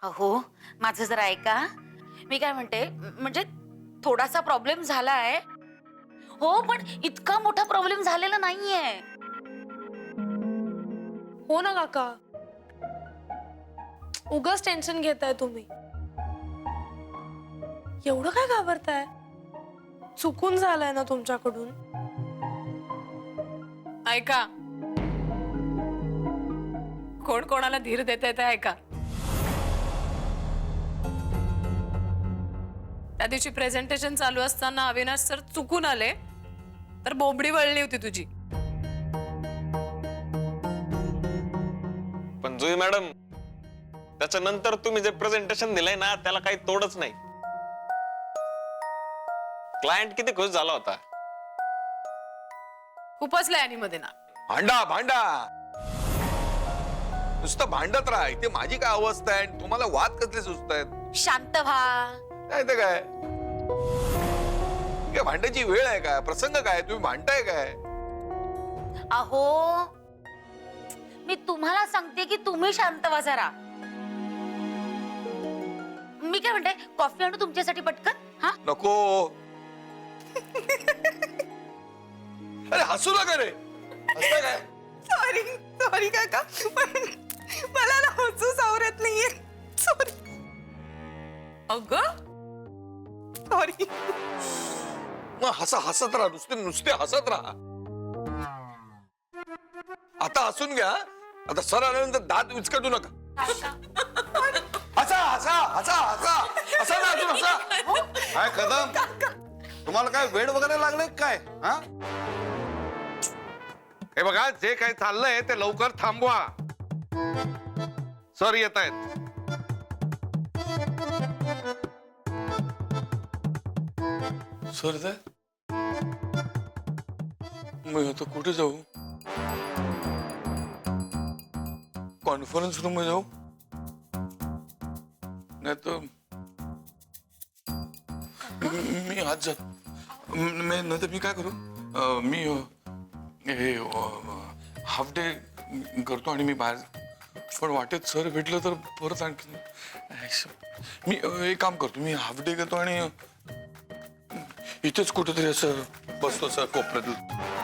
अहो माझं जरा ऐका. मी काय म्हणते म्हणजे थोडासा प्रॉब्लेम झालाय. हो पण इतका मोठा प्रॉब्लेम झालेला नाहीये. हो ना काका, उगाच टेन्शन घेताय तुम्ही. एवढं काय घाबरताय? चुकून झालंय ना तुमच्याकडून. ऐका, कोण कोणाला धीर देते ते ऐका. त्या दिवशी प्रेझेंटेशन चालू असताना अविनाश सर चुकून आले तर बोबडी वळली होती तुझी. पण जुई मॅडम, त्याच्यानंतर तुम्ही जे प्रेझेंटेशन दिलंय ना त्याला काही तोडच नाही. क्लायंट किती खुश झाला होता. खूपच लयानी मध्ये ना. भांडा भांडा नुसतं भांडत राहा. इथे माझी काय अवस्था आहे, तुम्हाला वाद कसले सुचतायत? शांत व्हा. नाही तर काय भांड्याची वेळ आहे काय, प्रसंग काय, तुम्ही भांडताय काय? अहो मी तुम्हाला सांगते की तुम्ही शांत व्हा जरा. मी काय म्हणते कॉफी आणू तुमच्यासाठी पटकन. हा नको. अरे हसू नका रे. हसता काय? सॉरी सॉरी काका, मला ना हसूच आवरत नाहीये. सॉरी अगं सॉरी. मग हसत राहा, नुसते हसत राहा. आता हसून घ्या. आता सर आल्यानंतर दात विचकटू नका. हसा हसा हसा हसा हसा ना अजून हसा. काय कदम, तुम्हाला काय वेड वगैरे लागले काय? हा, हे बघा, जे काही चाललंय ते लवकर थांबवा. सर येत आहेत. सर मी आता कुठे जाऊ? कॉन्फरन्स रूम मध्ये जाऊ? नाही तर मी आज जात. नंतर मी काय करू, मी हे हाफ डे करतो आणि मी बाहेर. पण वाटेत सर भेटलं तर परत आणखी मी एक काम करतो, मी हाफ डे घेतो आणि इथेच कुठेतरी असं बसतो सर कोपऱ्यात.